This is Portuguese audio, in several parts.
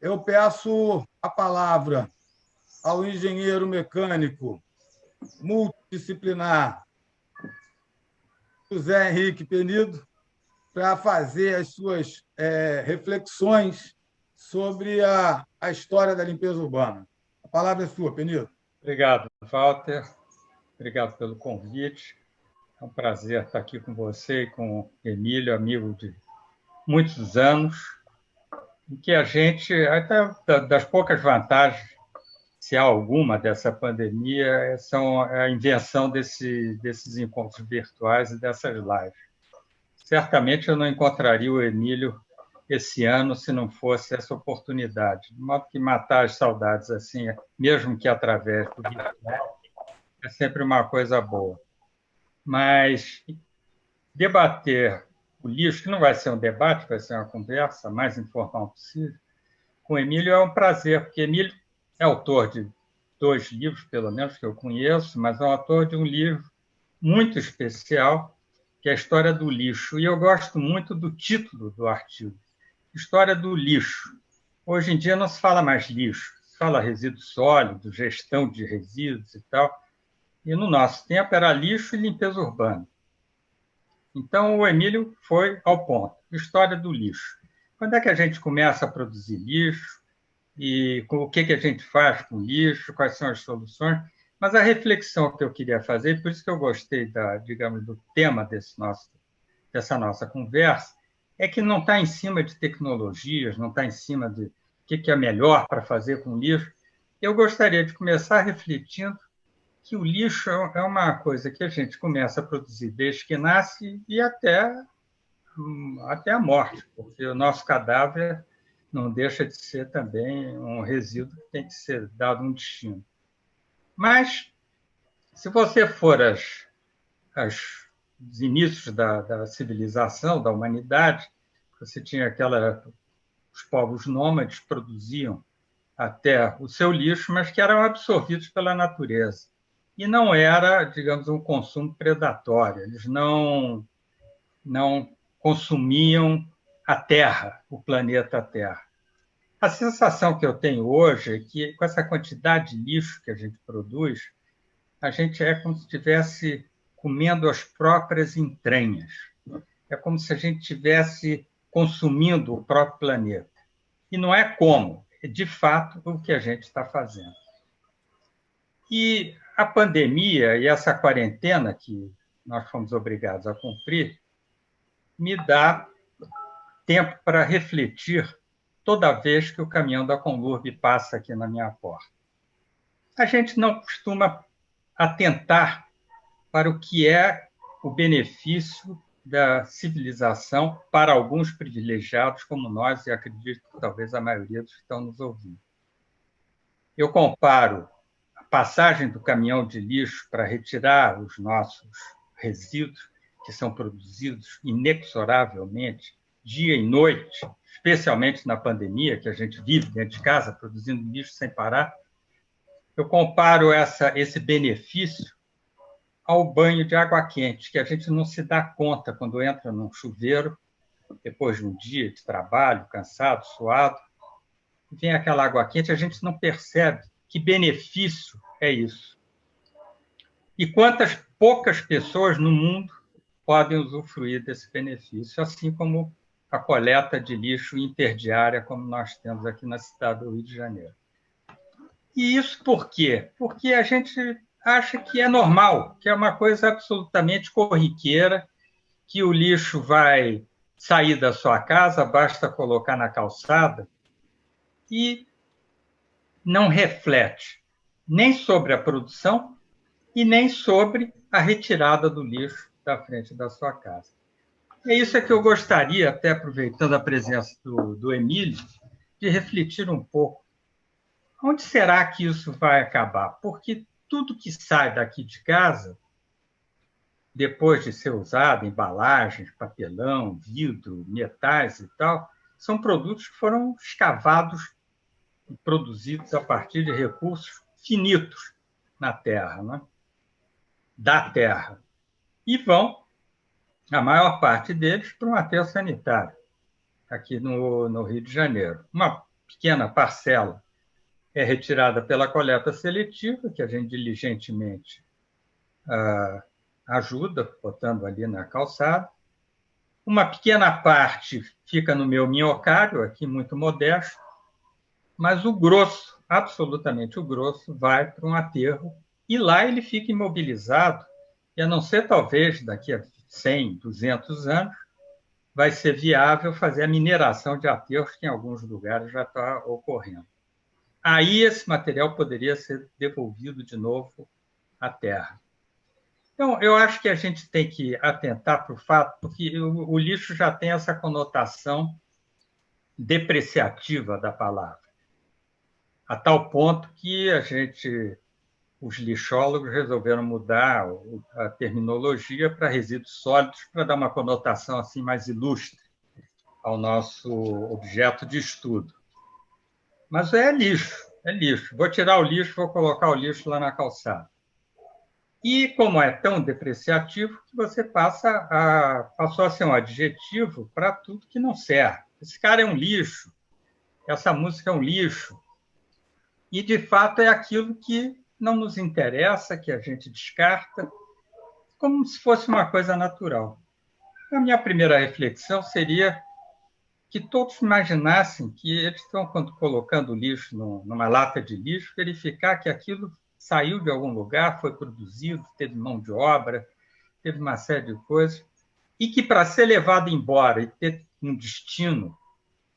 Eu peço a palavra ao engenheiro mecânico multidisciplinar José Henrique Penido para fazer as suas reflexões sobre a história da limpeza urbana. A palavra é sua, Penido. Obrigado, Walter. Obrigado pelo convite. É um prazer estar aqui com você e com o Emílio, amigo de muitos anos, em que a gente, até das poucas vantagens, se há alguma dessa pandemia, são a invenção desses encontros virtuais e dessas lives. Certamente eu não encontraria o Emílio esse ano se não fosse essa oportunidade. De modo que matar as saudades assim, mesmo que através do virtual, é sempre uma coisa boa. Mas debater o lixo, que não vai ser um debate, vai ser uma conversa mais informal possível, com o Emílio é um prazer, porque Emílio é autor de 2 livros, pelo menos, que eu conheço, mas é autor de um livro muito especial, que é a História do Lixo. E eu gosto muito do título do artigo, História do Lixo. Hoje em dia não se fala mais lixo, se fala resíduo sólido, gestão de resíduos e tal. E no nosso tempo era lixo e limpeza urbana. Então o Emílio foi ao ponto. História do lixo. Quando é que a gente começa a produzir lixo? E o que a gente faz com lixo? Quais são as soluções? Mas a reflexão que eu queria fazer, por isso que eu gostei digamos, do tema dessa nossa conversa, é que não está em cima de tecnologias, não está em cima de o que é melhor para fazer com lixo. Eu gostaria de começar refletindo que o lixo é uma coisa que a gente começa a produzir desde que nasce e até a morte, porque o nosso cadáver não deixa de ser também um resíduo que tem que ser dado um destino. Mas, se você for os inícios da civilização, da humanidade, você tinha os povos nômades produziam até o seu lixo, mas que eram absorvidos pela natureza. E não era, digamos, um consumo predatório. Eles não consumiam a Terra, o planeta Terra. A sensação que eu tenho hoje é que, com essa quantidade de lixo que a gente produz, a gente é como se estivesse comendo as próprias entranhas. É como se a gente estivesse consumindo o próprio planeta. E não é como, é de fato o que a gente está fazendo. E a pandemia e essa quarentena que nós fomos obrigados a cumprir me dá tempo para refletir toda vez que o caminhão da Conlurb passa aqui na minha porta. A gente não costuma atentar para o que é o benefício da civilização para alguns privilegiados como nós, e acredito que talvez a maioria dos que estão nos ouvindo. Eu comparo a passagem do caminhão de lixo para retirar os nossos resíduos, que são produzidos inexoravelmente, dia e noite, especialmente na pandemia, que a gente vive dentro de casa, produzindo lixo sem parar. Eu comparo esse benefício ao banho de água quente, que a gente não se dá conta quando entra num chuveiro, depois de um dia de trabalho, cansado, suado, vem aquela água quente, a gente não percebe que benefício é isso. E quantas poucas pessoas no mundo podem usufruir desse benefício, assim como a coleta de lixo interdiária, como nós temos aqui na cidade do Rio de Janeiro. E isso por quê? Porque a gente acha que é normal, que é uma coisa absolutamente corriqueira, que o lixo vai sair da sua casa, basta colocar na calçada, e não reflete nem sobre a produção e nem sobre a retirada do lixo da frente da sua casa. É isso que eu gostaria, até aproveitando a presença do Emílio, de refletir um pouco. Onde será que isso vai acabar? Porque tudo que sai daqui de casa, depois de ser usado, embalagens, papelão, vidro, metais e tal, são produtos que foram escavados e produzidos a partir de recursos finitos na Terra, né? Da Terra. E vão, a maior parte deles, para um aterro sanitário, aqui no Rio de Janeiro. Uma pequena parcela é retirada pela coleta seletiva, que a gente diligentemente ajuda, botando ali na calçada. Uma pequena parte fica no meu minhocário, aqui muito modesto, mas o grosso, absolutamente o grosso, vai para um aterro e lá ele fica imobilizado, e a não ser talvez daqui a 100, 200 anos, vai ser viável fazer a mineração de aterros, que em alguns lugares já está ocorrendo. Aí esse material poderia ser devolvido de novo à terra. Então, eu acho que a gente tem que atentar para o fato, porque o lixo já tem essa conotação depreciativa da palavra, a tal ponto que os lixólogos resolveram mudar a terminologia para resíduos sólidos, para dar uma conotação assim mais ilustre ao nosso objeto de estudo. Mas é lixo, é lixo. Vou tirar o lixo, vou colocar o lixo lá na calçada. E como é tão depreciativo, que você passou a ser um adjetivo para tudo que não serve. Esse cara é um lixo, essa música é um lixo. E, de fato, é aquilo que não nos interessa, que a gente descarta, como se fosse uma coisa natural. A minha primeira reflexão seria que todos imaginassem que eles estão, quando colocando lixo numa lata de lixo, verificar que aquilo saiu de algum lugar, foi produzido, teve mão de obra, teve uma série de coisas, e que para ser levado embora e ter um destino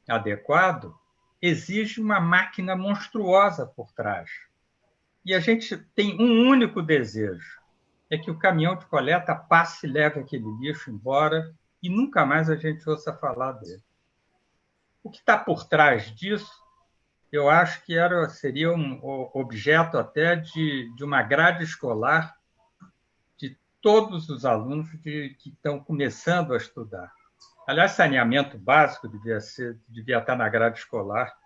adequado, exige uma máquina monstruosa por trás. E a gente tem um único desejo, é que o caminhão de coleta passe e leve aquele lixo embora e nunca mais a gente ouça falar dele. O que está por trás disso, eu acho que seria um objeto até de uma grade escolar de todos os alunos que estão começando a estudar. Aliás, saneamento básico devia estar na grade escolar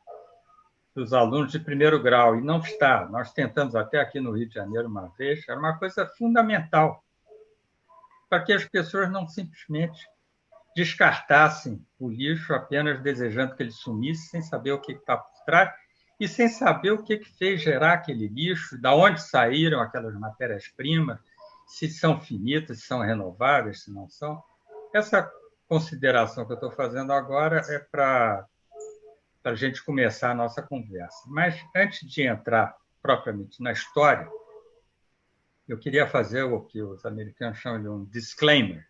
dos alunos de primeiro grau, e não está. Nós tentamos até aqui no Rio de Janeiro uma vez, era uma coisa fundamental, para que as pessoas não simplesmente descartassem o lixo apenas desejando que ele sumisse, sem saber o que está por trás e sem saber o que fez gerar aquele lixo, de onde saíram aquelas matérias-primas, se são finitas, se são renováveis, se não são. Essa consideração que eu estou fazendo agora é para a gente começar a nossa conversa. Mas, antes de entrar propriamente na história, eu queria fazer o que os americanos chamam de um disclaimer,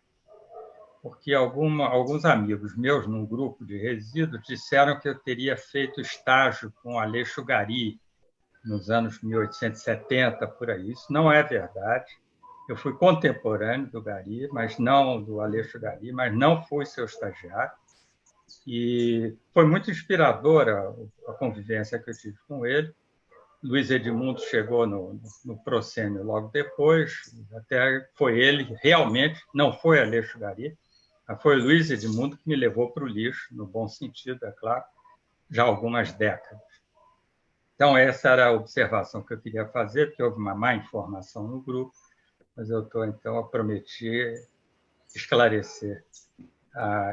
porque alguns amigos meus, num grupo de resíduos, disseram que eu teria feito estágio com Aleixo Gari nos anos 1870, por aí. Isso não é verdade. Eu fui contemporâneo do Gari, mas não do Aleixo Gari, mas não fui seu estagiário. E foi muito inspiradora a convivência que eu tive com ele. Luiz Edmundo chegou no proscênio logo depois, até foi ele, realmente, não foi Aleixo Gari, foi o Luiz Edmundo que me levou para o lixo, no bom sentido, é claro, já há algumas décadas. Então, essa era a observação que eu queria fazer, porque houve uma má informação no grupo, mas eu prometi esclarecer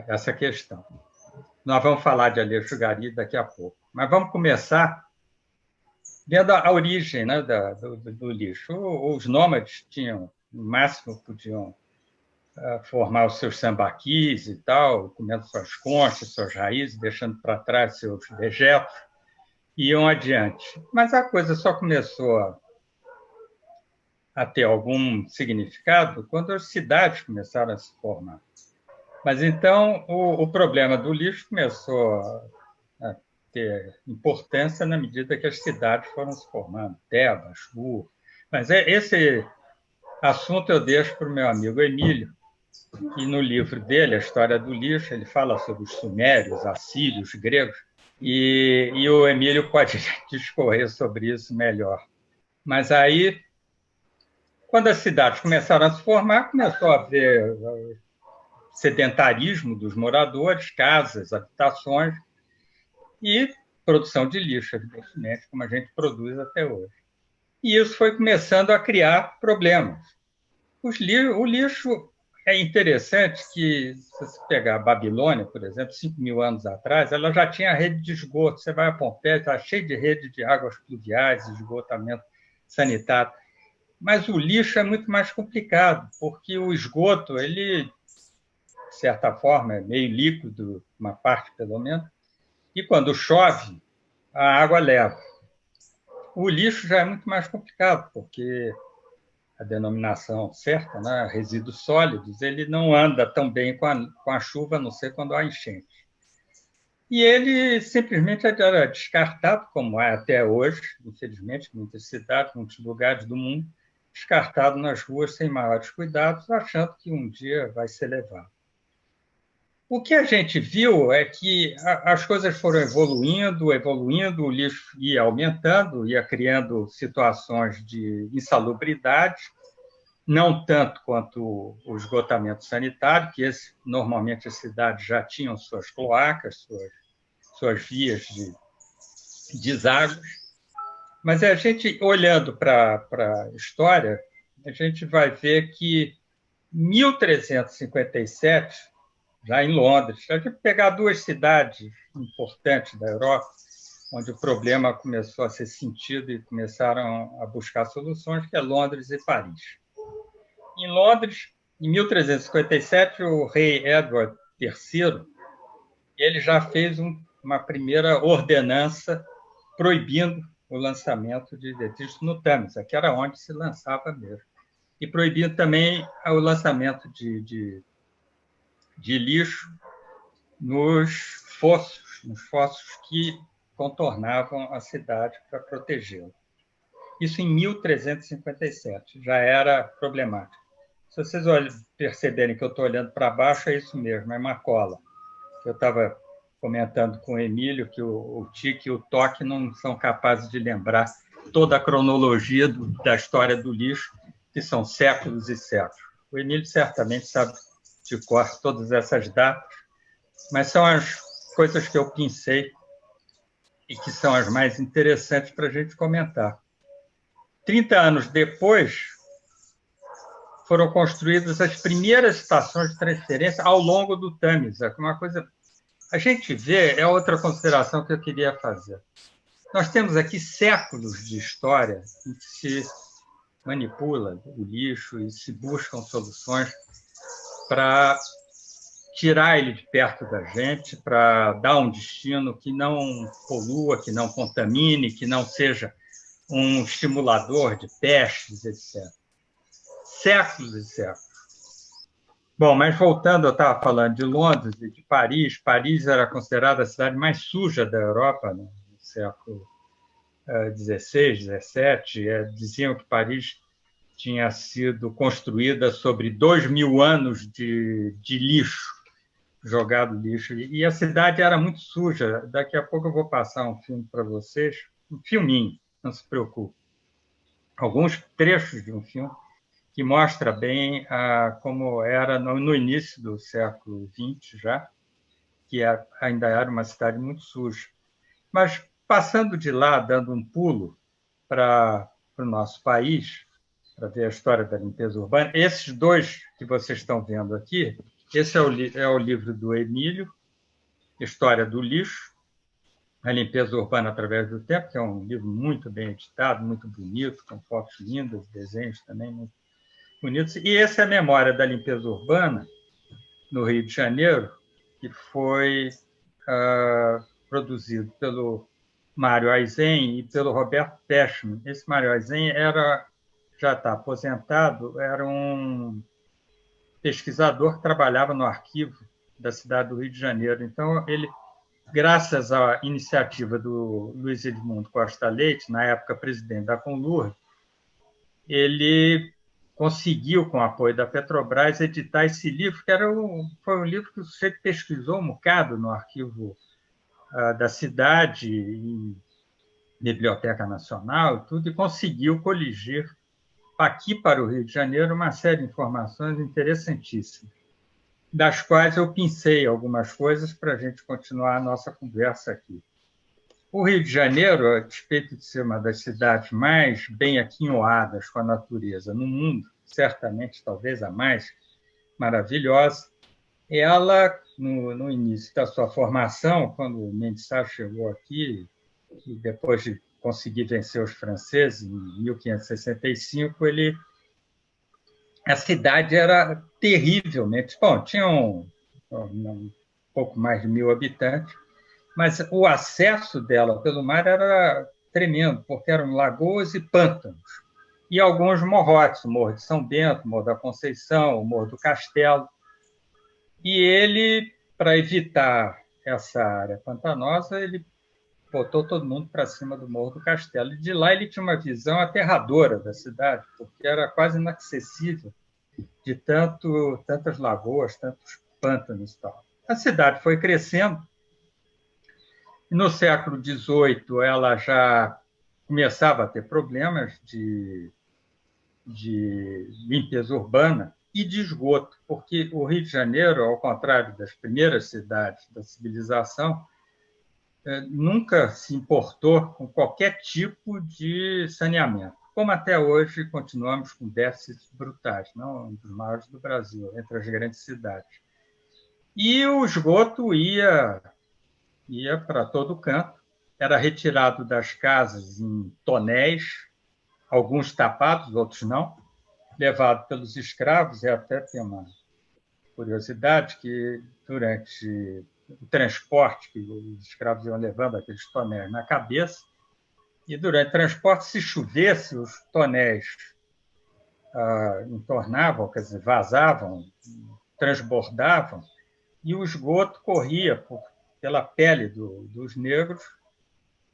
essa questão. Nós vamos falar de Aleixo Gari daqui a pouco, mas vamos começar vendo a origem, né, do lixo. Os nômades tinham, no máximo, podiam formar os seus sambaquis e tal, comendo suas conchas, suas raízes, deixando para trás seus dejetos, e iam adiante. Mas a coisa só começou a ter algum significado quando as cidades começaram a se formar. Mas então o problema do lixo começou a ter importância na medida que as cidades foram se formando, Tebas, Ur. Mas esse assunto eu deixo para o meu amigo Emílio, e no livro dele, A História do Lixo, ele fala sobre os sumérios, assírios, gregos, e o Emílio pode discorrer sobre isso melhor. Mas aí, quando as cidades começaram a se formar, começou a haver sedentarismo dos moradores, casas, habitações e produção de lixo, evidentemente, como a gente produz até hoje. E isso foi começando a criar problemas. O lixo é interessante que, se você pegar a Babilônia, por exemplo, 5.000 anos atrás, ela já tinha rede de esgoto. Você vai a Pompeia, está cheio de rede de águas pluviais, esgotamento sanitário. Mas o lixo é muito mais complicado, porque o esgoto, ele, de certa forma, é meio líquido, uma parte pelo menos, e quando chove, a água leva. O lixo já é muito mais complicado, porque a denominação certa, né, resíduos sólidos, ele não anda tão bem com a chuva, a não ser quando há enchente. E ele simplesmente era descartado, como é até hoje, infelizmente, em muitas cidades, em muitos lugares do mundo, descartado nas ruas sem maiores cuidados, achando que um dia vai ser levado. O que a gente viu é que as coisas foram evoluindo, o lixo ia aumentando, ia criando situações de insalubridade, não tanto quanto o esgotamento sanitário, que normalmente as cidades já tinham suas cloacas, suas vias de deságua, mas a gente, olhando para a história, a gente vai ver que em 1357, já em Londres, a gente pegar duas cidades importantes da Europa, onde o problema começou a ser sentido e começaram a buscar soluções, que é Londres e Paris. Em Londres, em 1357, o rei Edward III ele já fez uma primeira ordenança proibindo o lançamento de detritos no Tâmisa, que era onde se lançava mesmo. E proibindo também o lançamento de lixo nos fossos que contornavam a cidade para protegê-la. Isso em 1357, já era problemático. Se vocês perceberem que eu estou olhando para baixo, é isso mesmo, é Macola. Eu estava comentando com o Emílio que o tique e o toque não são capazes de lembrar toda a cronologia da história do lixo, que são séculos e séculos. O Emílio certamente sabe de cor todas essas datas, mas são as coisas que eu pensei e que são as mais interessantes para a gente comentar. 30 anos depois, foram construídas as primeiras estações de transferência ao longo do Tâmisa, uma coisa... A gente vê, é outra consideração que eu queria fazer. Nós temos aqui séculos de história em que se manipula o lixo e se buscam soluções para tirar ele de perto da gente, para dar um destino que não polua, que não contamine, que não seja um estimulador de pestes, etc. Séculos e séculos. Bom, mas voltando, eu estava falando de Londres e de Paris. Paris era considerada a cidade mais suja da Europa no século XVI, XVII. Diziam que Paris tinha sido construída sobre 2.000 anos de lixo, jogado lixo. E a cidade era muito suja. Daqui a pouco eu vou passar um filme para vocês, um filminho, não se preocupe. Alguns trechos de um filme que mostra bem como era no início do século XX já, que ainda era uma cidade muito suja. Mas, passando de lá, dando um pulo para o nosso país, para ver a história da limpeza urbana, esses dois que vocês estão vendo aqui, esse é o livro do Emílio, História do Lixo, a limpeza urbana através do tempo, que é um livro muito bem editado, muito bonito, com fotos lindas, desenhos também muito bonitos. E essa é a memória da limpeza urbana no Rio de Janeiro, que foi produzido pelo Mário Aizen e pelo Roberto Pechmann. Esse Mário Aizen já está aposentado, era um pesquisador que trabalhava no arquivo da cidade do Rio de Janeiro. Então, ele, graças à iniciativa do Luiz Edmundo Costa Leite, na época presidente da Conlurb, ele conseguiu, com o apoio da Petrobras, editar esse livro, que foi um livro que o sujeito pesquisou um bocado no arquivo da cidade, em Biblioteca Nacional, e conseguiu coligir aqui para o Rio de Janeiro uma série de informações interessantíssimas, das quais eu pincei algumas coisas para a gente continuar a nossa conversa aqui. O Rio de Janeiro, a despeito de ser uma das cidades mais bem aquinhoadas com a natureza no mundo, certamente, talvez a mais, maravilhosa. Ela, no início da sua formação, quando o Mendes Sá chegou aqui, e depois de conseguir vencer os franceses, em 1565, a cidade era terrivelmente... Bom, tinha um pouco mais de 1.000 habitantes, mas o acesso dela pelo mar era tremendo, porque eram lagoas e pântanos, e alguns morrotes, o Morro de São Bento, o Morro da Conceição, o Morro do Castelo. E ele, para evitar essa área pantanosa, ele botou todo mundo para cima do Morro do Castelo. E de lá ele tinha uma visão aterradora da cidade, porque era quase inacessível de tantas lagoas, tantos pântanos e tal. A cidade foi crescendo. E no século XVIII ela já começava a ter problemas de limpeza urbana e de esgoto, porque o Rio de Janeiro, ao contrário das primeiras cidades da civilização, nunca se importou com qualquer tipo de saneamento, como até hoje continuamos com déficits brutais, não um dos maiores do Brasil, entre as grandes cidades. E o esgoto ia para todo canto, era retirado das casas em tonéis, alguns tapados, outros não, levado pelos escravos. E até tem uma curiosidade que, durante o transporte, que os escravos iam levando aqueles tonéis na cabeça, e durante o transporte, se chovesse, os tonéis entornavam, quer dizer, vazavam, transbordavam, e o esgoto corria pela pele dos negros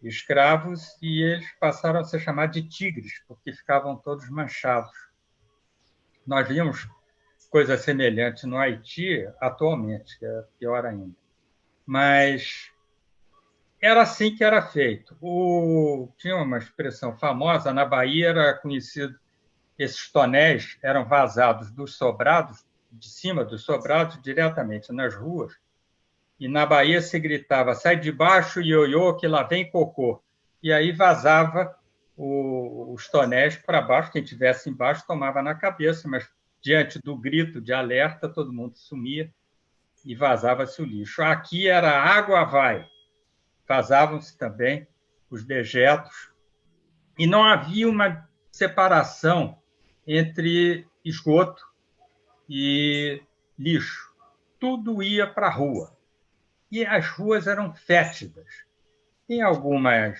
escravos, e eles passaram a ser chamados de tigres, porque ficavam todos manchados. Nós vimos coisa semelhante no Haiti atualmente, que é pior ainda. Mas era assim que era feito. Tinha uma expressão famosa, na Bahia era conhecido, esses tonéis eram vazados dos sobrados, de cima dos sobrados, diretamente nas ruas, e na Bahia se gritava: sai de baixo, ioiô, que lá vem cocô. E aí vazava os tonéis para baixo, quem estivesse embaixo tomava na cabeça, mas diante do grito de alerta, todo mundo sumia e vazava-se o lixo. Aqui era água vai, vazavam-se também os dejetos, e não havia uma separação entre esgoto e lixo. Tudo ia para a rua. E as ruas eram fétidas. Tem algumas,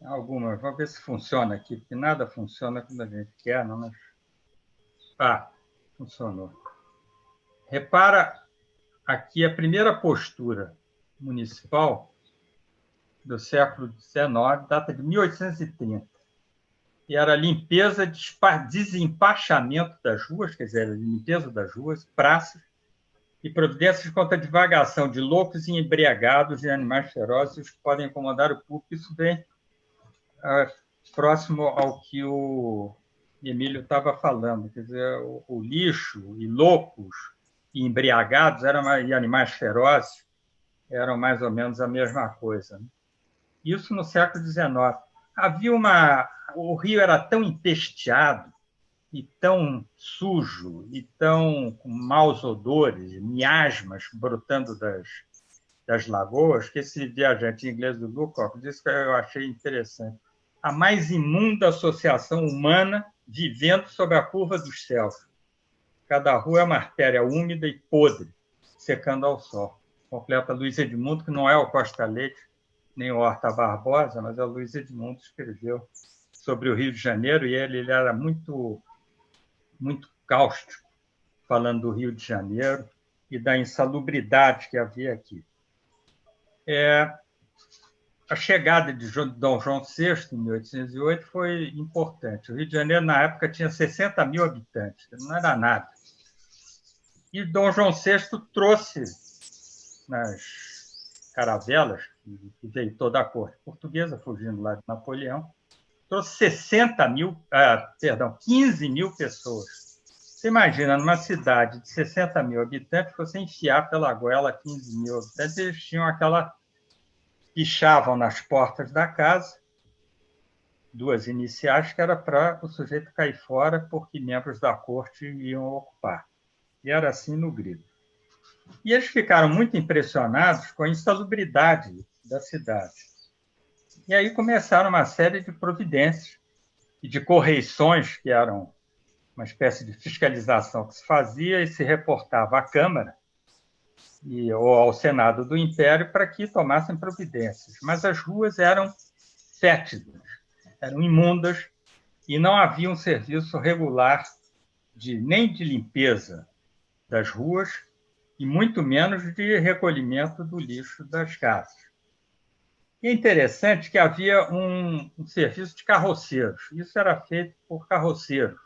vamos ver se funciona aqui, porque nada funciona quando a gente quer, não, mas... funcionou. Repara aqui a primeira postura municipal do século XIX, data de 1830. E era limpeza, desempachamento das ruas, quer dizer, limpeza das ruas, praças, e providências contra a divagação de loucos e embriagados e animais ferozes que podem incomodar o público. Isso vem próximo ao que o Emílio estava falando, quer dizer, o lixo e loucos e embriagados e animais ferozes eram mais ou menos a mesma coisa. Isso no século XIX. O rio era tão empesteado e tão sujo, e tão com maus odores, miasmas brotando das lagoas, que esse viajante inglês do Lukoff disse que eu achei interessante: a mais imunda associação humana vivendo sob a curva dos céus. Cada rua é uma artéria úmida e podre, secando ao sol. Completa Luiz Edmundo, que não é o Costa Leite, nem o Horta Barbosa, mas é o Luiz Edmundo que escreveu sobre o Rio de Janeiro, e ele era muito cáustico, falando do Rio de Janeiro e da insalubridade que havia aqui. A chegada de Dom João VI, em 1808, foi importante. O Rio de Janeiro, na época, tinha 60 mil habitantes, não era nada. E Dom João VI trouxe, nas caravelas, que veio toda a corte portuguesa, fugindo lá de Napoleão, trouxe 15 mil pessoas. Você imagina, numa cidade de 60 mil habitantes, você enfiar pela goela 15 mil habitantes, eles tinham pichavam nas portas da casa, 2 iniciais, que era para o sujeito cair fora, porque membros da corte iam ocupar. E era assim no Grito. E eles ficaram muito impressionados com a insalubridade da cidade. E aí começaram uma série de providências e de correições, que eram uma espécie de fiscalização que se fazia e se reportava à Câmara ou ao Senado do Império para que tomassem providências. Mas as ruas eram fétidas, eram imundas e não havia um serviço regular nem de limpeza das ruas e muito menos de recolhimento do lixo das casas. E é interessante que havia um serviço de carroceiros. Isso era feito por carroceiros.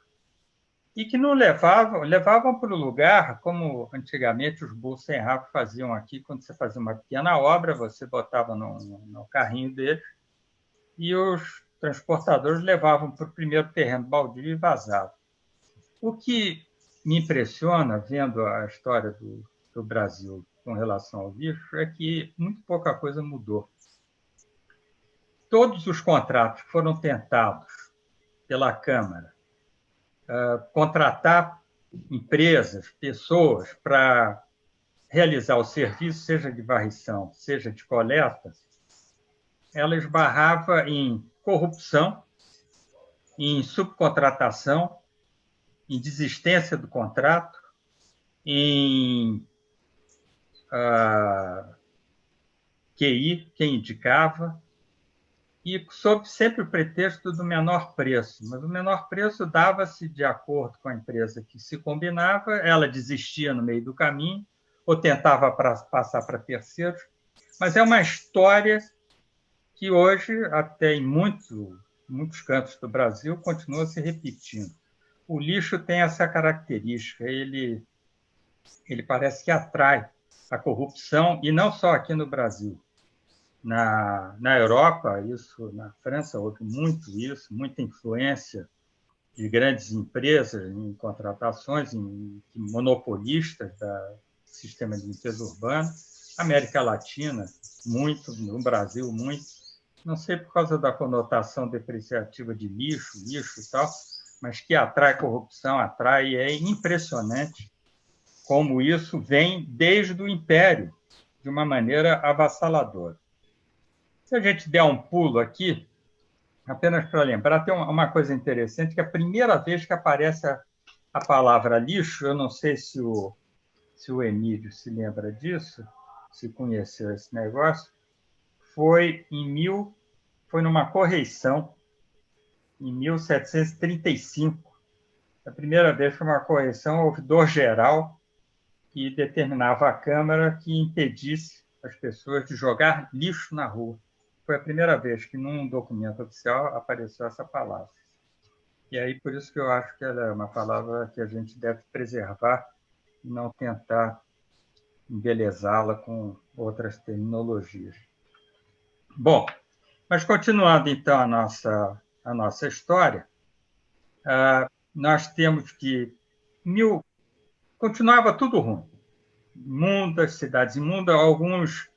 E que não levavam para o lugar, como antigamente os burros sem rabo faziam aqui, quando você fazia uma pequena obra, você botava no carrinho deles e os transportadores levavam para o primeiro terreno baldio e vazavam. O que me impressiona, vendo a história do Brasil com relação ao lixo, é que muito pouca coisa mudou. Todos os contratos foram tentados pela Câmara contratar empresas, pessoas para realizar o serviço, seja de varrição, seja de coleta, ela esbarrava em corrupção, em subcontratação, em desistência do contrato, em QI, quem indicava, e sob sempre o pretexto do menor preço. Mas o menor preço dava-se de acordo com a empresa que se combinava, ela desistia no meio do caminho, ou tentava passar para terceiros. Mas é uma história que hoje, até em muitos cantos do Brasil, continua se repetindo. O lixo tem essa característica, ele parece que atrai a corrupção, e não só aqui no Brasil. Na Europa, na França, houve muito isso, muita influência de grandes empresas em contratações, em monopolistas do sistema de limpeza urbana. América Latina, muito, no Brasil, muito. Não sei por causa da conotação depreciativa de lixo e tal, mas que atrai corrupção, atrai, é impressionante como isso vem desde o Império, de uma maneira avassaladora. Se a gente der um pulo aqui, apenas para lembrar, tem uma coisa interessante, que a primeira vez que aparece a palavra lixo, eu não sei se o Emílio se lembra disso, se conheceu esse negócio, foi numa correição, em 1735. A primeira vez foi uma correição ao ouvidor geral que determinava à Câmara que impedisse as pessoas de jogar lixo na rua. Foi a primeira vez que, num documento oficial, apareceu essa palavra. E aí, por isso que eu acho que ela é uma palavra que a gente deve preservar e não tentar embelezá-la com outras terminologias. Bom, mas continuando, então, a nossa história, nós temos que... Continuava tudo ruim. Imundas, cidades imundas, alguns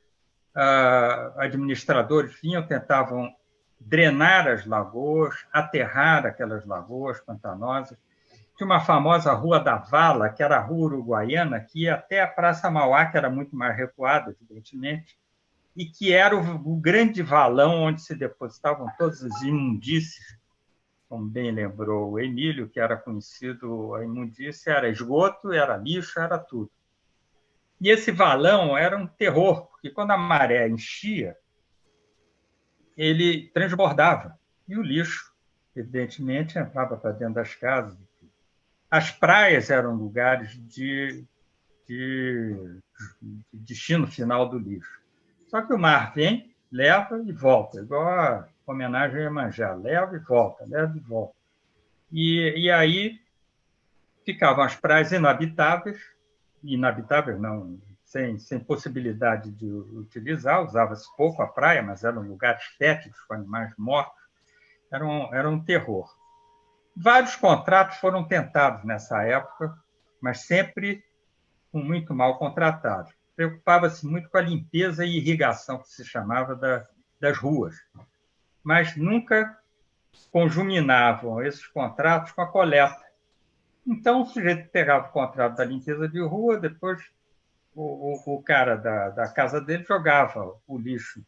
administradores tentavam drenar as lagoas, aterrar aquelas lagoas pantanosas. Tinha uma famosa Rua da Vala, que era a Rua Uruguaiana, que ia até a Praça Mauá, que era muito mais recuada, evidentemente, e que era o grande valão onde se depositavam todas as imundícies, como bem lembrou o Emílio, que era conhecido, a imundícia era esgoto, era lixo, era tudo. E esse valão era um terror, porque quando a maré enchia, ele transbordava. E o lixo, evidentemente, entrava para dentro das casas. As praias eram lugares de destino final do lixo. Só que o mar vem, leva e volta, igual a homenagem a Iemanjá, leva e volta, leva e volta. E aí ficavam as praias inabitáveis não, sem possibilidade de utilizar, usava-se pouco a praia, mas eram lugares fétidos com animais mortos, era um terror. Vários contratos foram tentados nessa época, mas sempre com muito mal contratados. Preocupava-se muito com a limpeza e irrigação, que se chamava das ruas, mas nunca conjuminavam esses contratos com a coleta. Então, o sujeito pegava o contrato da limpeza de rua, depois o cara da casa dele jogava o lixo,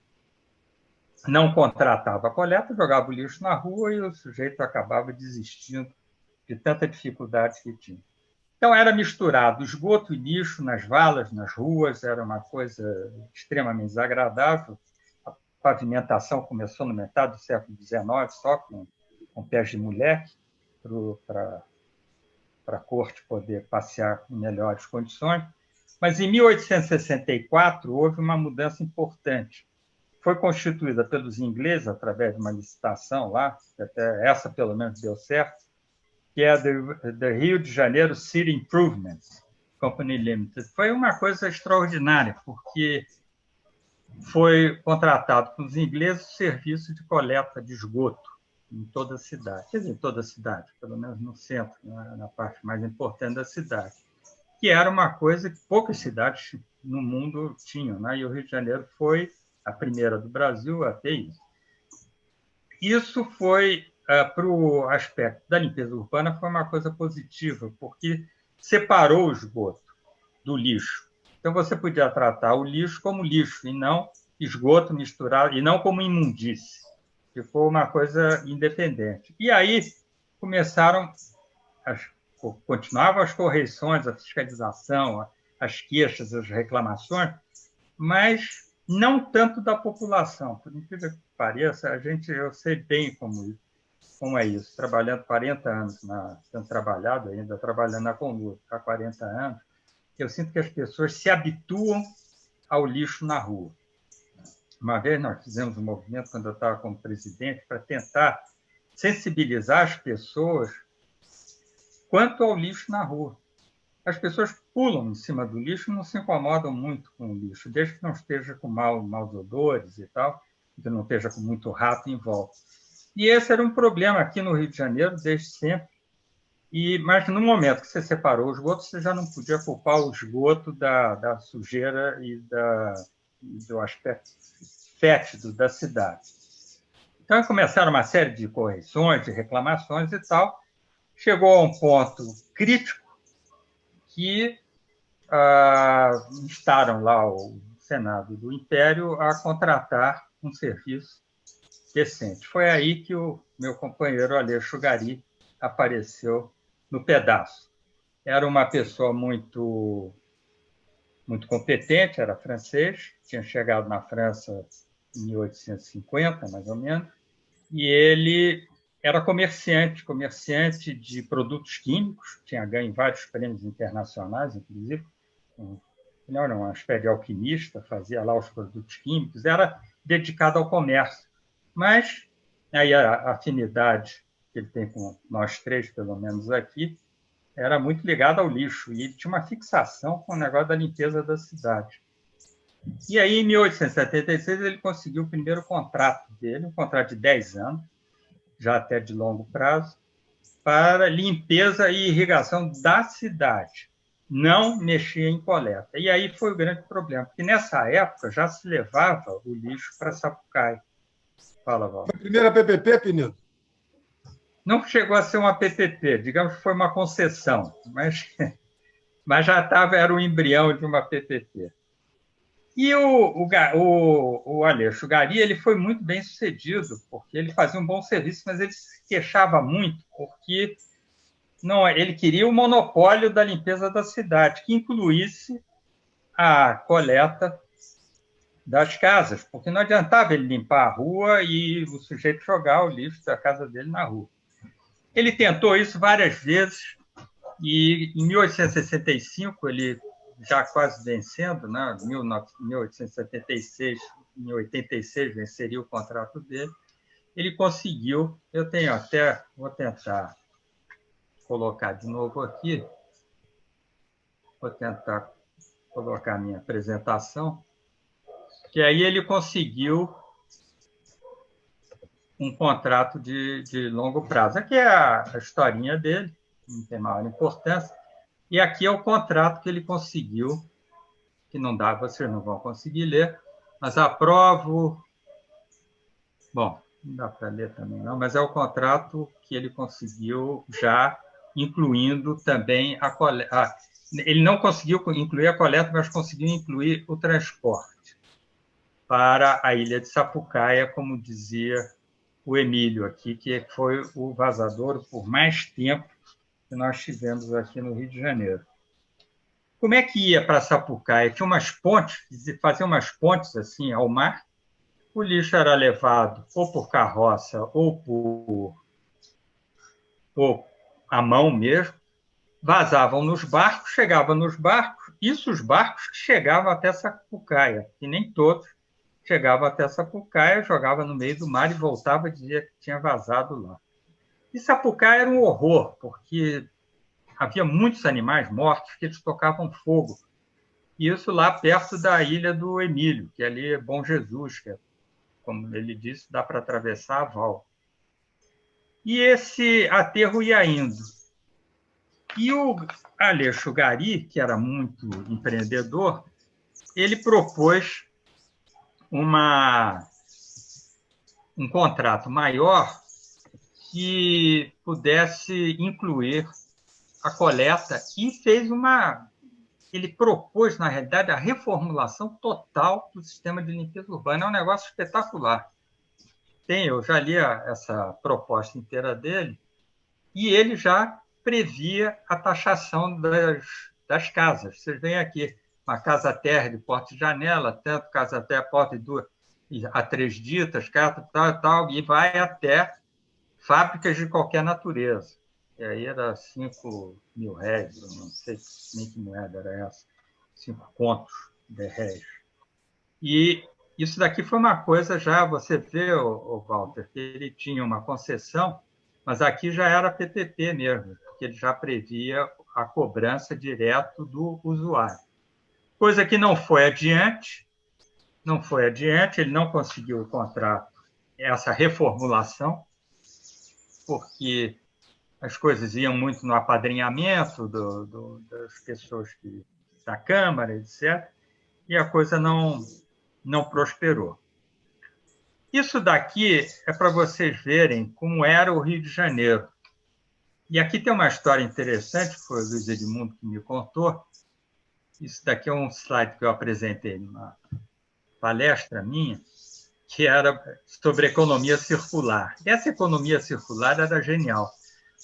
não contratava a coleta, jogava o lixo na rua e o sujeito acabava desistindo de tanta dificuldade que tinha. Então, era misturado esgoto e lixo nas valas, nas ruas, era uma coisa extremamente desagradável. A pavimentação começou no metade do século XIX, só com pés de moleque, para a corte poder passear em melhores condições. Mas, em 1864, houve uma mudança importante. Foi constituída pelos ingleses, através de uma licitação lá, que até essa, pelo menos, deu certo, que é a Rio de Janeiro City Improvements Company Limited. Foi uma coisa extraordinária, porque foi contratado pelos ingleses o serviço de coleta de esgoto em toda a cidade. Quer dizer, em toda a cidade, pelo menos no centro, na parte mais importante da cidade, que era uma coisa que poucas cidades no mundo tinham, né? E o Rio de Janeiro foi a primeira do Brasil a ter isso. Isso foi, para o aspecto da limpeza urbana, foi uma coisa positiva, porque separou o esgoto do lixo. Então, você podia tratar o lixo como lixo, e não esgoto misturado, e não como imundície. Ficou uma coisa independente. E aí começaram, continuavam as correções, a fiscalização, as queixas, as reclamações, mas não tanto da população. Por incrível que pareça, eu sei bem como é isso. Trabalhando 40 anos, tendo trabalhado ainda, trabalhando na Conlur há 40 anos, eu sinto que as pessoas se habituam ao lixo na rua. Uma vez nós fizemos um movimento, quando eu estava como presidente, para tentar sensibilizar as pessoas quanto ao lixo na rua. As pessoas pulam em cima do lixo e não se incomodam muito com o lixo, desde que não esteja com maus odores e tal, que não esteja com muito rato em volta. E esse era um problema aqui no Rio de Janeiro desde sempre. Mas no momento que você separou o esgoto, você já não podia culpar o esgoto da sujeira e do aspecto fétido da cidade. Então, começaram uma série de correções, de reclamações e tal. Chegou a um ponto crítico que instaram lá o Senado do Império a contratar um serviço decente. Foi aí que o meu companheiro Aleixo Gari apareceu no pedaço. Era uma pessoa muito competente, era francês, tinha chegado na França em 1850, mais ou menos, e ele era comerciante de produtos químicos, tinha ganho vários prêmios internacionais, inclusive. Ele era uma espécie de alquimista, fazia lá os produtos químicos, era dedicado ao comércio. Mas aí a afinidade que ele tem com nós três, pelo menos aqui, era muito ligada ao lixo, e ele tinha uma fixação com o negócio da limpeza da cidade. E aí, em 1876, ele conseguiu o primeiro contrato dele, um contrato de 10 anos, já até de longo prazo, para limpeza e irrigação da cidade. Não mexia em coleta. E aí foi o grande problema, porque nessa época já se levava o lixo para Sapucaí. Fala, Val. Foi a primeira PPP, Penido? Não chegou a ser uma PPP, digamos que foi uma concessão, mas já era o embrião de uma PPP. E o Aleixo Gari, ele foi muito bem sucedido, porque ele fazia um bom serviço, mas ele se queixava muito, porque ele queria o monopólio da limpeza da cidade, que incluísse a coleta das casas, porque não adiantava ele limpar a rua e o sujeito jogar o lixo da casa dele na rua. Ele tentou isso várias vezes, e em 1865, ele já quase vencendo, né? 1876, em 86 venceria o contrato dele, ele conseguiu, vou tentar colocar de novo aqui, vou tentar colocar a minha apresentação, que aí ele conseguiu um contrato de longo prazo. Aqui é a historinha dele, não tem maior importância, e aqui é o contrato que ele conseguiu, que não dá, vocês não vão conseguir ler, mas aprovo... Bom, não dá para ler também, não, mas é o contrato que ele conseguiu já incluindo também a coleta. Ele não conseguiu incluir a coleta, mas conseguiu incluir o transporte para a ilha de Sapucaia, como dizia o Emílio aqui, que foi o vazador por mais tempo que nós tivemos aqui no Rio de Janeiro. Como é que ia para Sapucaia? Tinha umas pontes, fazia umas pontes assim ao mar. O lixo era levado ou por carroça ou à mão mesmo. Vazavam nos barcos, chegavam nos barcos, isso os barcos que chegavam até Sapucaia, e nem todos chegavam até Sapucaia, jogava no meio do mar e voltava e dizia que tinha vazado lá. E Sapucaia era um horror, porque havia muitos animais mortos que eles tocavam fogo. E isso lá perto da ilha do Emílio, que ali é Bom Jesus, que, como ele disse, dá para atravessar a val. E esse aterro ia indo. E o Aleixo Gari, que era muito empreendedor, ele propôs um contrato maior que pudesse incluir a coleta e ele propôs, na realidade, a reformulação total do sistema de limpeza urbana. É um negócio espetacular. Eu já li essa proposta inteira dele, e ele já previa a taxação das casas. Vocês veem aqui, uma casa-terra de porta e janela, tanto casa-terra, porta e duas, a 3 ditas, tal, e vai até fábricas de qualquer natureza. E aí era 5.000 réis, eu não sei nem que moeda era essa, 5 contos de réis. E isso daqui foi uma coisa já, você vê, Walter, que ele tinha uma concessão, mas aqui já era PPP mesmo, porque ele já previa a cobrança direto do usuário. Coisa que não foi adiante, ele não conseguiu o contrato, essa reformulação, porque as coisas iam muito no apadrinhamento das pessoas da Câmara, etc., e a coisa não prosperou. Isso daqui é para vocês verem como era o Rio de Janeiro. E aqui tem uma história interessante, foi o Luiz Edmundo que me contou. Isso daqui é um slide que eu apresentei numa palestra minha, que era sobre economia circular. Essa economia circular era genial,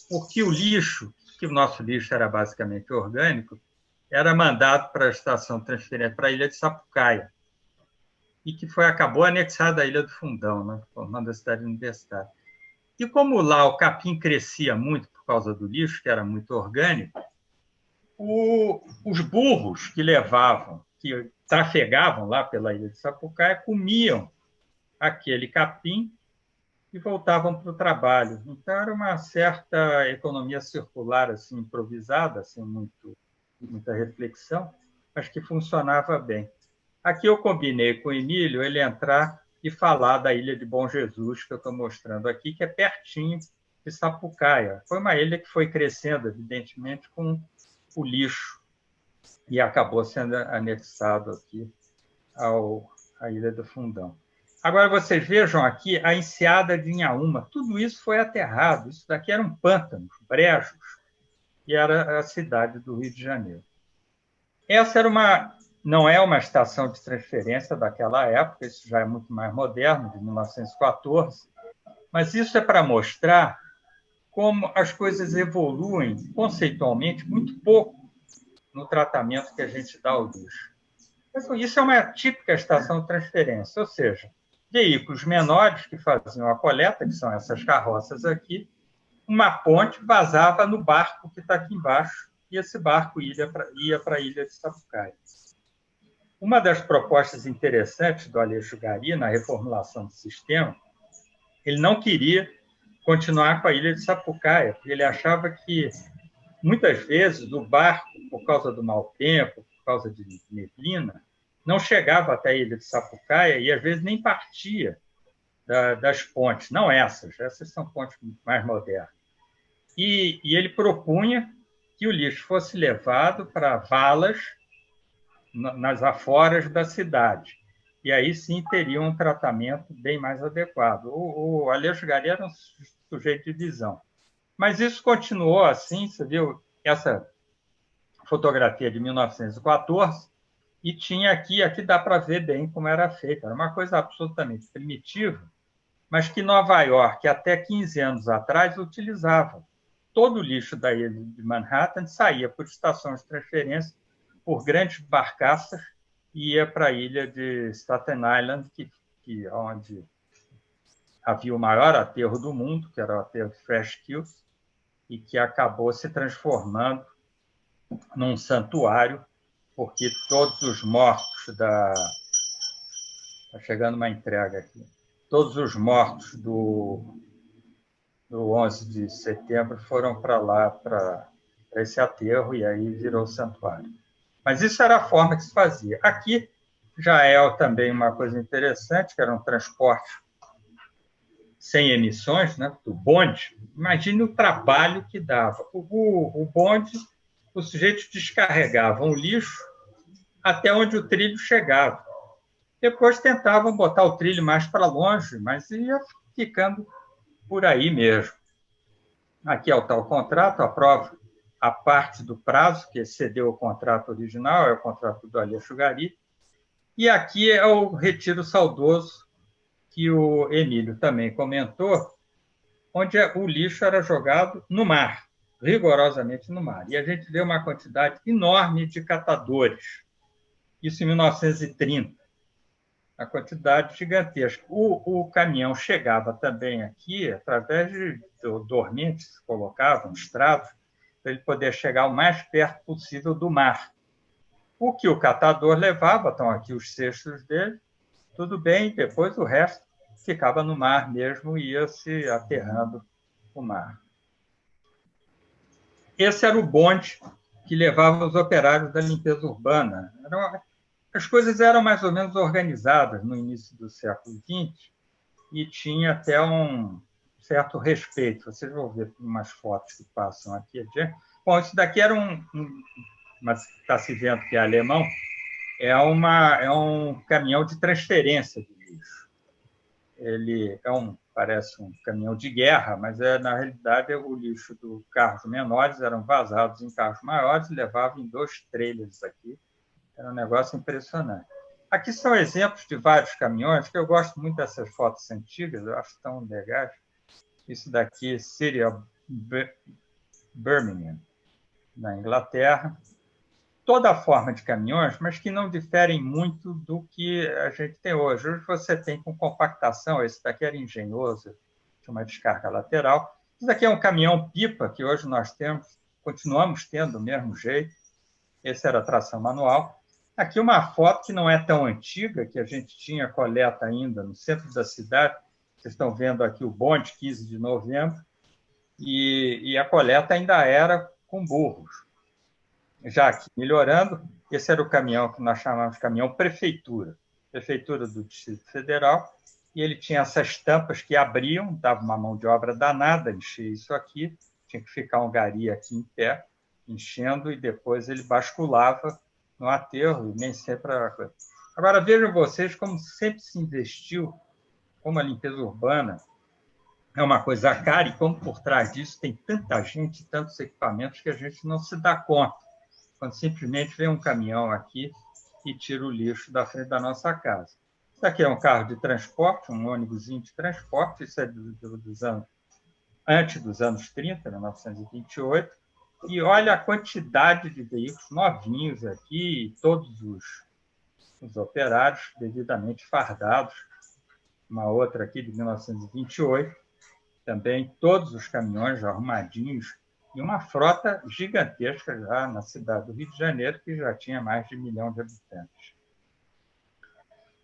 porque o lixo, que o nosso lixo era basicamente orgânico, era mandado para a estação de transferência para a ilha de Sapucaia, e que acabou anexada à Ilha do Fundão, né, formando a cidade universitária. E como lá o capim crescia muito por causa do lixo, que era muito orgânico, os burros que trafegavam lá pela Ilha de Sapucaia comiam aquele capim e voltavam para o trabalho. Então, era uma certa economia circular assim, improvisada, sem muita reflexão, mas que funcionava bem. Aqui eu combinei com o Emílio ele entrar e falar da ilha de Bom Jesus, que eu estou mostrando aqui, que é pertinho de Sapucaia. Foi uma ilha que foi crescendo, evidentemente, com o lixo, e acabou sendo anexado aqui à Ilha do Fundão. Agora, vocês vejam aqui a enseada de Inhaúma. Tudo isso foi aterrado. Isso daqui eram pântanos, brejos, e era a cidade do Rio de Janeiro. Essa não é uma estação de transferência daquela época, isso já é muito mais moderno, de 1914, mas isso é para mostrar como as coisas evoluem conceitualmente muito pouco no tratamento que a gente dá ao lixo. Isso é uma típica estação de transferência, ou seja, veículos menores que faziam a coleta, que são essas carroças aqui, uma ponte vazava no barco que está aqui embaixo, e esse barco ia para a ilha de Sapucaia. Uma das propostas interessantes do Aleixo Gari na reformulação do sistema, ele não queria continuar com a ilha de Sapucaia, porque ele achava que, muitas vezes, o barco, por causa do mau tempo, por causa de neblina, não chegava até a ilha de Sapucaia e, às vezes, nem partia das pontes. Não essas são pontes mais modernas. E ele propunha que o lixo fosse levado para valas nas aforas da cidade. E aí sim teria um tratamento bem mais adequado. O Aleixo Gari era um sujeito de visão. Mas isso continuou assim, você viu essa fotografia de 1914, e tinha aqui dá para ver bem como era feita. Era uma coisa absolutamente primitiva, mas que Nova York, até 15 anos atrás, utilizava. Todo o lixo da ilha de Manhattan saía por estações de transferência, por grandes barcaças, e ia para a ilha de Staten Island, onde havia o maior aterro do mundo, que era o aterro Fresh Kills, e que acabou se transformando num santuário, porque todos os mortos da... Está chegando uma entrega aqui. Todos os mortos do 11 de setembro foram para lá, para esse aterro, e aí virou santuário. Mas isso era a forma que se fazia. Aqui já é também uma coisa interessante, que era um transporte sem emissões, né, do bonde. Imagine o trabalho que dava. O bonde, o sujeito descarregava o lixo até onde o trilho chegava. Depois tentavam botar o trilho mais para longe, mas ia ficando por aí mesmo. Aqui é o tal contrato, a prova, a parte do prazo, que excedeu o contrato original, é o contrato do Aleixo Gari. E aqui é o retiro saudoso, que o Emílio também comentou, onde o lixo era jogado no mar, rigorosamente no mar. E a gente vê uma quantidade enorme de catadores. Isso em 1930. A quantidade gigantesca. O caminhão chegava também aqui através de dormentes que se colocavam, estrados, para ele poder chegar o mais perto possível do mar. O que o catador levava, estão aqui os cestos dele, tudo bem, depois o resto ficava no mar mesmo e ia se aterrando o mar. Esse era o bonde que levava os operários da limpeza urbana. As coisas eram mais ou menos organizadas no início do século XX e tinha até um certo respeito. Vocês vão ver umas fotos que passam aqui adiante. Bom, isso daqui era mas está se vendo que é alemão, é um caminhão de transferência de lixo. Ele parece um caminhão de guerra, mas na realidade o lixo dos carros menores eram vazados em carros maiores e levavam em 2 trailers aqui. Era um negócio impressionante. Aqui são exemplos de vários caminhões, que eu gosto muito dessas fotos antigas, eu acho tão legais. Isso daqui, City of Birmingham, na Inglaterra. Toda a forma de caminhões, mas que não diferem muito do que a gente tem hoje. Hoje você tem com compactação, esse daqui era engenhoso, tinha uma descarga lateral. Isso daqui é um caminhão-pipa, que hoje nós continuamos tendo do mesmo jeito. Esse era a tração manual. Aqui uma foto que não é tão antiga, que a gente tinha coleta ainda no centro da cidade. Vocês estão vendo aqui o bonde, 15 de novembro, e a coleta ainda era com burros. Já aqui melhorando, esse era o caminhão que nós chamamos de caminhão prefeitura do Distrito Federal, e ele tinha essas tampas que abriam, dava uma mão de obra danada, encher isso aqui, tinha que ficar um gari aqui em pé, enchendo, e depois ele basculava no aterro, e nem sempre era coisa. Agora, vejam vocês como sempre se investiu, como a limpeza urbana é uma coisa cara, e como por trás disso tem tanta gente, tantos equipamentos, que a gente não se dá conta, quando simplesmente vem um caminhão aqui e tira o lixo da frente da nossa casa. Isso aqui é um carro de transporte, um ônibusinho de transporte, isso é antes dos anos 30, 1928, e olha a quantidade de veículos novinhos aqui, todos os operários devidamente fardados. Uma outra aqui de 1928, também todos os caminhões arrumadinhos, e uma frota gigantesca já na cidade do Rio de Janeiro, que já tinha mais de 1 milhão de habitantes.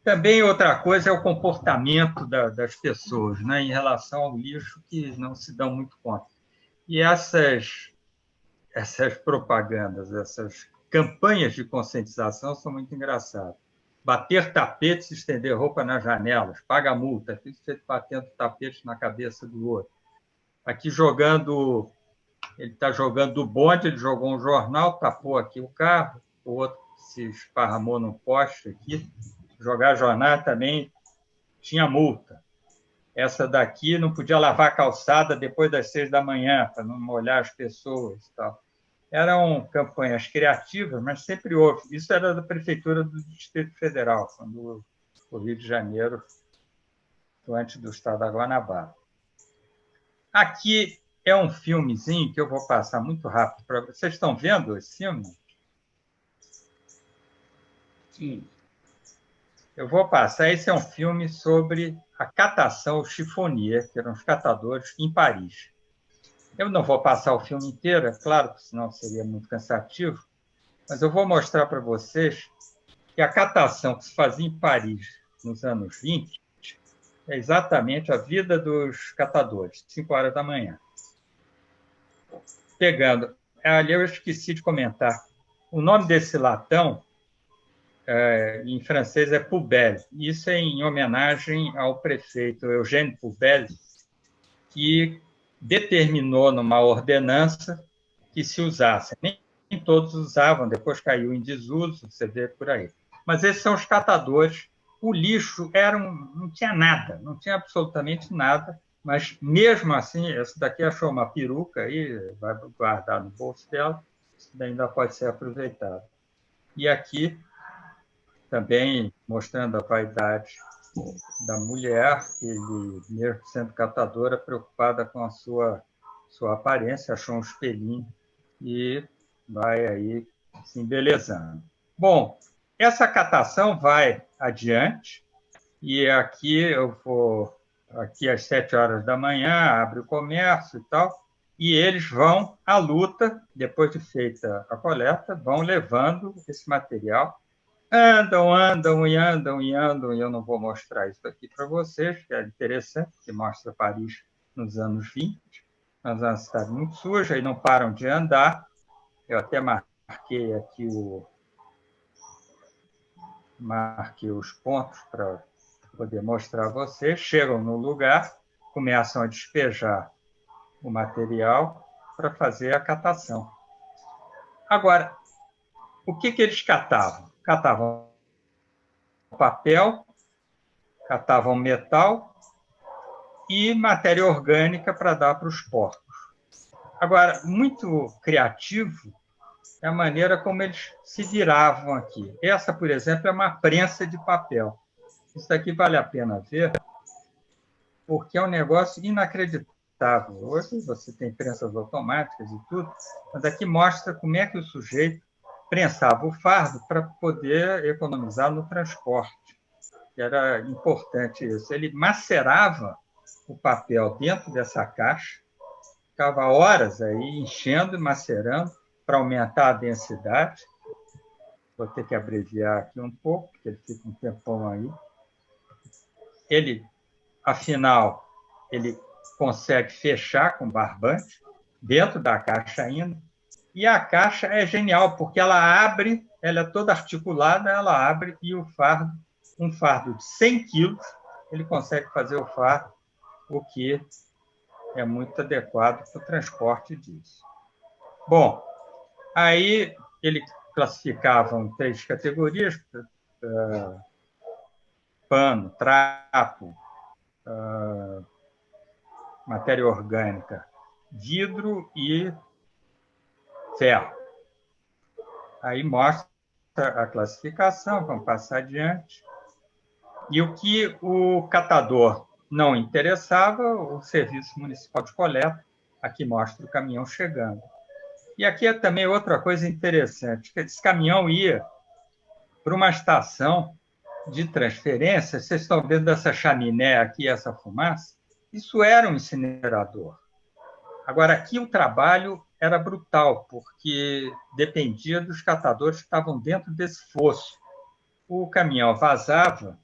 Também outra coisa é o comportamento das pessoas, né, em relação ao lixo, que não se dão muito conta. E essas propagandas, essas campanhas de conscientização são muito engraçadas. Bater tapetes, estender roupa nas janelas, paga multa, fica batendo tapete na cabeça do outro. Aqui ele está jogando do bonde, ele jogou um jornal, tapou aqui o carro, o outro se esparramou num poste aqui. Jogar jornal também tinha multa. Essa daqui não podia lavar a calçada depois das 6 da manhã, para não molhar as pessoas e tal. Eram campanhas criativas, mas sempre houve. Isso era da Prefeitura do Distrito Federal, quando o Rio de Janeiro, antes do estado da Guanabara. Aqui é um filmezinho que eu vou passar muito rápido para vocês. Vocês estão vendo esse filme? Sim. Eu vou passar. Esse é um filme sobre a catação chiffonier, que eram os catadores em Paris. Eu não vou passar o filme inteiro, é claro, senão seria muito cansativo, mas eu vou mostrar para vocês que a catação que se fazia em Paris nos anos 20 é exatamente a vida dos catadores, 5 horas da manhã. Pegando, ali eu esqueci de comentar, o nome desse latão, em francês, é Poubelle. Isso é em homenagem ao prefeito Eugène Poubelle, que determinou numa ordenança que se usasse. Nem todos usavam, depois caiu em desuso, você vê por aí. Mas esses são os catadores. O lixo não tinha nada, não tinha absolutamente nada, mas mesmo assim, essa daqui achou uma peruca aí, vai guardar no bolso dela, isso ainda pode ser aproveitado. E aqui também mostrando a vaidade da mulher, ele, mesmo sendo catadora, preocupada com a sua aparência, achou um espelhinho e vai aí se embelezando. Bom, essa catação vai adiante, e aqui eu vou, aqui às 7 horas da manhã, abre o comércio e tal, e eles vão à luta, depois de feita a coleta, vão levando esse material. Andam, e eu não vou mostrar isso aqui para vocês, que é interessante, que mostra Paris nos anos 20, mas é uma cidade muito suja, e não param de andar. Eu até marquei aqui os pontos para poder mostrar a vocês. Chegam no lugar, começam a despejar o material para fazer a catação. Agora, o que eles catavam? Catavam papel, catavam metal e matéria orgânica para dar para os porcos. Agora, muito criativo é a maneira como eles se viravam aqui. Essa, por exemplo, é uma prensa de papel. Isso daqui vale a pena ver, porque é um negócio inacreditável. Hoje você tem prensas automáticas e tudo, mas aqui mostra como é que o sujeito prensava o fardo para poder economizar no transporte. Era importante isso. Ele macerava o papel dentro dessa caixa, ficava horas aí enchendo e macerando para aumentar a densidade. Vou ter que abreviar aqui um pouco, porque ele fica um tempão aí. Ele, afinal, ele consegue fechar com barbante, dentro da caixa ainda, e a caixa é genial, porque ela abre, ela é toda articulada, ela abre, e o fardo, um fardo de 100 quilos, ele consegue fazer o fardo, o que é muito adequado para o transporte disso. Bom, aí ele classificava em 3 categorias: pano, trapo, matéria orgânica, vidro e ferro. Aí mostra a classificação, vamos passar adiante. E o que o catador não interessava, o Serviço Municipal de Coleta, aqui mostra o caminhão chegando. E aqui é também outra coisa interessante, que esse caminhão ia para uma estação de transferência. Vocês estão vendo essa chaminé aqui, essa fumaça? Isso era um incinerador. Agora, aqui o trabalho era brutal, porque dependia dos catadores que estavam dentro desse fosso. O caminhão vazava.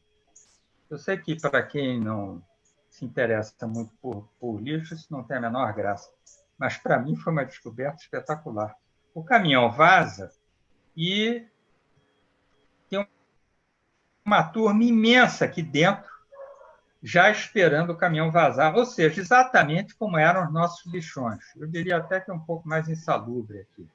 Eu sei que, para quem não se interessa muito por lixo, isso não tem a menor graça. Mas, para mim, foi uma descoberta espetacular. O caminhão vaza e tem uma turma imensa aqui dentro, já esperando o caminhão vazar, ou seja, exatamente como eram os nossos lixões. Eu diria até que um pouco mais insalubre aqui.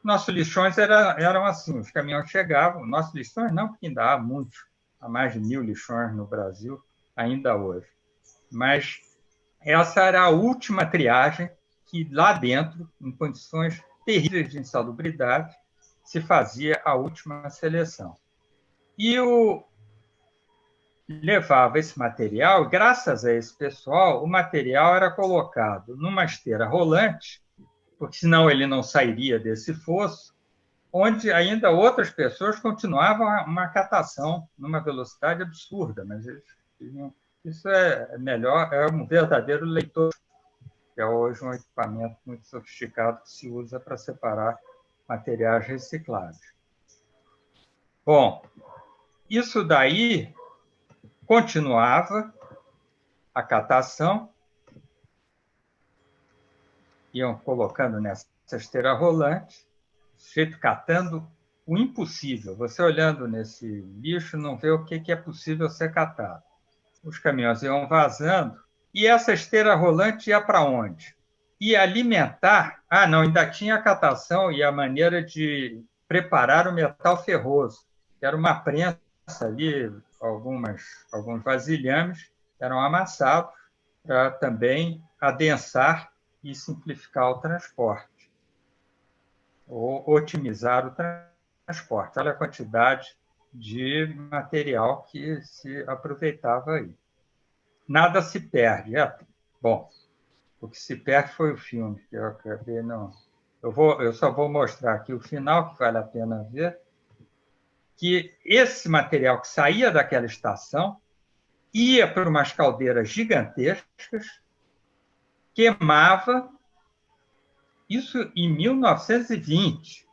Nossos lixões eram assim, os caminhões chegavam, nossos lixões não, porque ainda há muitos, há mais de 1.000 lixões no Brasil, ainda hoje. mas essa era a última triagem que lá dentro, em condições terríveis de insalubridade, se fazia a última seleção. E levava esse material, graças a esse pessoal, o material era colocado numa esteira rolante, porque senão ele não sairia desse fosso, onde ainda outras pessoas continuavam uma catação numa velocidade absurda, mas isso é melhor, é um verdadeiro leitor, que é hoje um equipamento muito sofisticado que se usa para separar materiais reciclados. Bom, isso daí continuava a catação, iam colocando nessa esteira rolante, o sujeito catando o impossível. Você olhando nesse lixo não vê o que é possível ser catado. Os caminhões iam vazando e essa esteira rolante ia para onde? Ia alimentar... Ah, não, ainda tinha a catação e a maneira de preparar o metal ferroso, que era uma prensa ali, alguns vasilhames eram amassados para também adensar e simplificar o transporte, ou otimizar o transporte. Olha a quantidade de material que se aproveitava aí. Nada se perde. Bom, o que se perde foi o filme, que eu acabei não... Eu só vou mostrar aqui o final, que vale a pena ver, que esse material que saía daquela estação ia para umas caldeiras gigantescas, queimava, isso em 1920,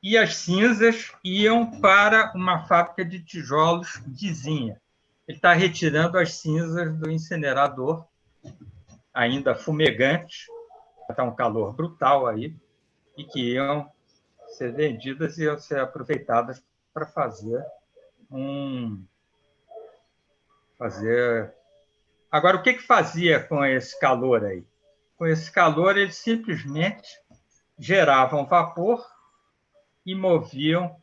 e as cinzas iam para uma fábrica de tijolos vizinha. Ele está retirando as cinzas do incinerador, ainda fumegantes, está um calor brutal aí, e que iam ser vendidas e iam ser aproveitadas para fazer Agora, o que fazia com esse calor aí? Com esse calor, eles simplesmente geravam vapor e moviam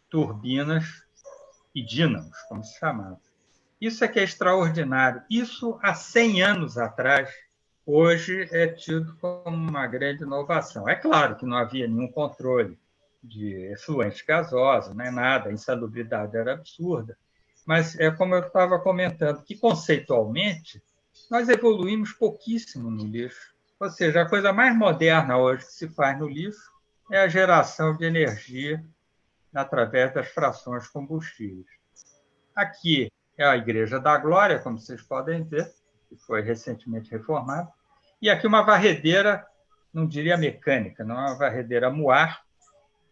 turbinas e dínamos, como se chamava. Isso é que é extraordinário. Isso, há 100 anos atrás, hoje é tido como uma grande inovação. É claro que não havia nenhum controle de efluentes gasosos, nem nada, a insalubridade era absurda, mas é como eu estava comentando, que conceitualmente nós evoluímos pouquíssimo no lixo. Ou seja, a coisa mais moderna hoje que se faz no lixo é a geração de energia através das frações combustíveis. Aqui é a Igreja da Glória, como vocês podem ver, que foi recentemente reformada, e aqui uma varredeira, não diria mecânica, não é uma varredeira Muar,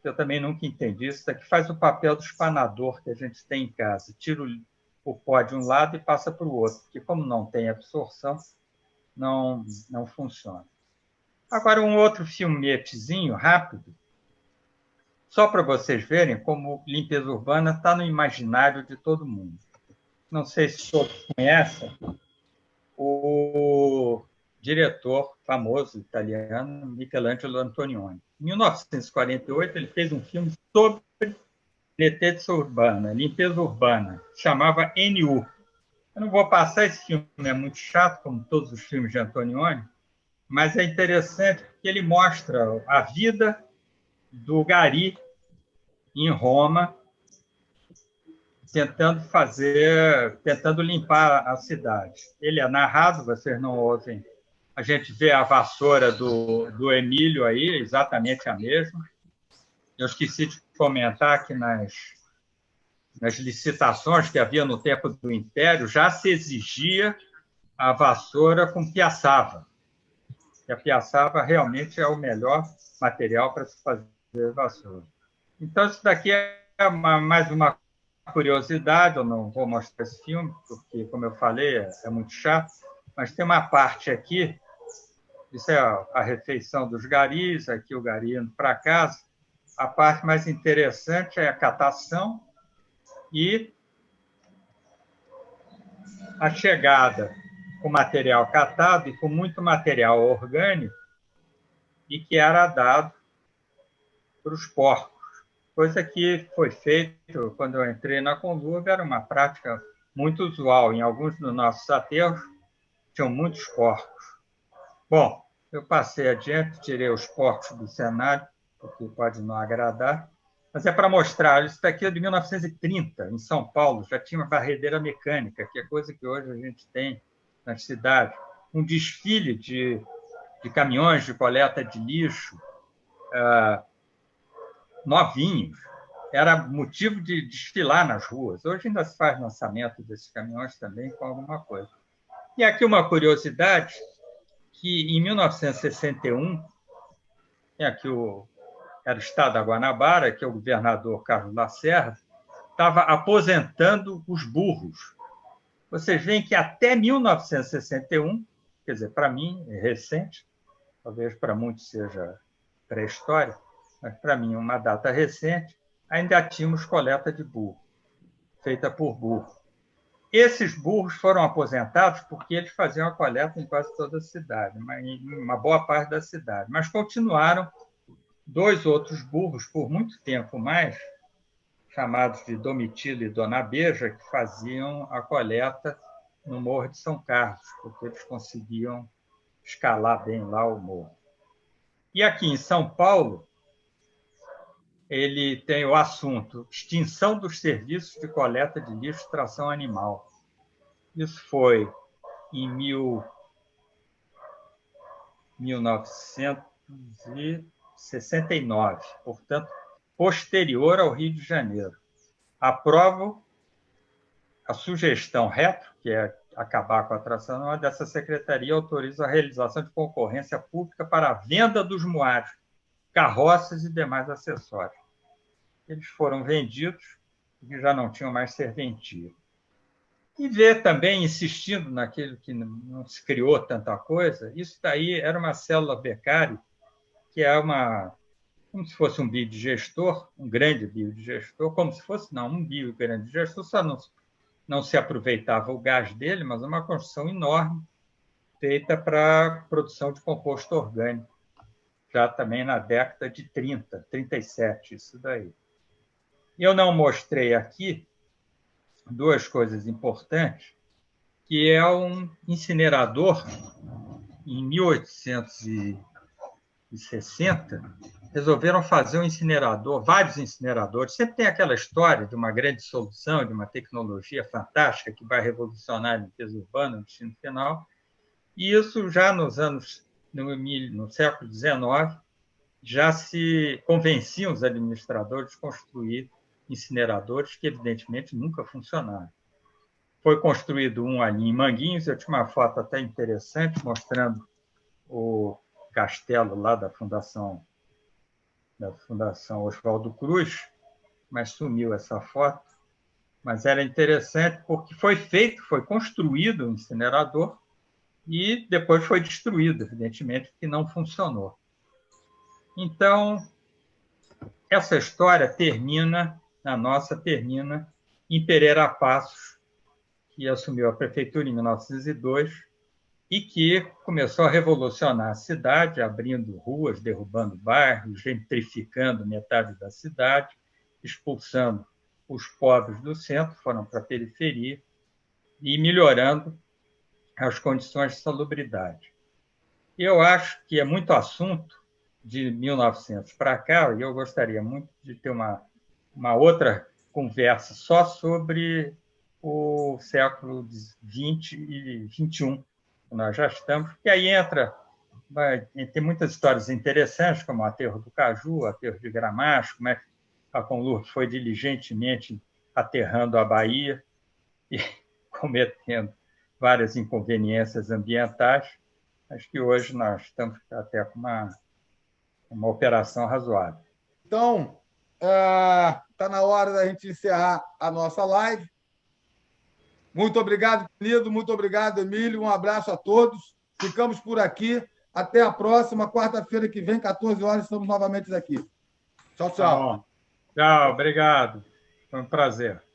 que eu também nunca entendi. Isso daqui faz o papel do espanador que a gente tem em casa. Tira o pó de um lado e passa para o outro, porque como não tem absorção, não funciona. Agora, um outro filmetezinho rápido, só para vocês verem como limpeza urbana está no imaginário de todo mundo. Não sei se todos conhecem o diretor famoso italiano Michelangelo Antonioni. Em 1948, ele fez um filme sobre limpeza urbana, chamava NU. Eu não vou passar esse filme, é muito chato, como todos os filmes de Antonioni, mas é interessante porque ele mostra a vida do gari em Roma, tentando limpar a cidade. Ele é narrado, vocês não ouvem. A gente vê a vassoura do Emílio aí, exatamente a mesma. Eu esqueci de comentar que nas licitações que havia no tempo do Império já se exigia a vassoura com piaçava. E a piaçava realmente é o melhor material para se fazer vassoura. Então, isso daqui é mais uma curiosidade. Eu não vou mostrar esse filme, porque, como eu falei, é muito chato, mas tem uma parte aqui, isso é a refeição dos garis, aqui o gari indo para casa. A parte mais interessante é a catação e a chegada com material catado e com muito material orgânico e que era dado para os porcos. Coisa que foi feita quando eu entrei na Conluve, era uma prática muito usual. Em alguns dos nossos aterros, tinham muitos porcos. Bom, eu passei adiante, tirei os porcos do cenário, porque pode não agradar, mas é para mostrar. Isso daqui é de 1930, em São Paulo, já tinha uma varredeira mecânica, que é coisa que hoje a gente tem nas cidades. Um desfile de caminhões de coleta de lixo, novinhos. Era motivo de desfilar nas ruas. Hoje ainda se faz lançamento desses caminhões também com alguma coisa. E aqui uma curiosidade, que em 1961, aqui era o estado da Guanabara, que é o governador Carlos Lacerda, estava aposentando os burros. Vocês veem que até 1961, quer dizer, para mim é recente, talvez para muitos seja pré-história, mas para mim uma data recente, ainda tínhamos coleta de burro, feita por burro. Esses burros foram aposentados porque eles faziam a coleta em quase toda a cidade, em uma boa parte da cidade, mas continuaram 2 outros burros por muito tempo mais, chamados de Domitila e Dona Beja, que faziam a coleta no Morro de São Carlos, porque eles conseguiam escalar bem lá o morro. E aqui em São Paulo, ele tem o assunto extinção dos serviços de coleta de lixo e tração animal. Isso foi em 1969, portanto, posterior ao Rio de Janeiro. Aprovo a sugestão retro, que é acabar com a tração animal, dessa secretaria autoriza a realização de concorrência pública para a venda dos moares, carroças e demais acessórios. Eles foram vendidos porque já não tinham mais serventia. E ver também, insistindo naquilo que não se criou tanta coisa, isso daí era uma célula Beccari, que é como se fosse um biodigestor, um grande biodigestor, como se fosse, não, um grande digestor, só não se aproveitava o gás dele, mas uma construção enorme, feita para produção de composto orgânico, já também na década de 30, 37, isso daí. Eu não mostrei aqui 2 coisas importantes, que é um incinerador, em 1860, resolveram fazer um incinerador, vários incineradores. Sempre tem aquela história de uma grande solução, de uma tecnologia fantástica que vai revolucionar a limpeza urbana no destino final. E isso já no século XIX, já se convenciam os administradores de construir incineradores que, evidentemente, nunca funcionaram. Foi construído um ali em Manguinhos, eu tinha uma foto até interessante mostrando o castelo lá da Fundação Oswaldo Cruz, mas sumiu essa foto. Mas era interessante porque foi construído um incinerador e depois foi destruído, evidentemente, porque não funcionou. Então, essa história termina em Pereira Passos, que assumiu a prefeitura em 1902 e que começou a revolucionar a cidade, abrindo ruas, derrubando bairros, gentrificando metade da cidade, expulsando os pobres do centro, foram para a periferia, e melhorando as condições de salubridade. Eu acho que é muito assunto de 1900 para cá, e eu gostaria muito de ter uma outra conversa só sobre o século XX e XXI, que nós já estamos, porque aí tem muitas histórias interessantes, como o aterro do Caju, o aterro de Gramacho, como é que a Conlurb foi diligentemente aterrando a Bahia e cometendo várias inconveniências ambientais. Acho que hoje nós estamos até com uma operação razoável. Então, está na hora da gente encerrar a nossa live. Muito obrigado, querido. Muito obrigado, Emílio. Um abraço a todos. Ficamos por aqui. Até a próxima. Quarta-feira que vem, 14 horas, estamos novamente aqui. Tchau, tchau. Tá bom. Tchau, obrigado. Foi um prazer.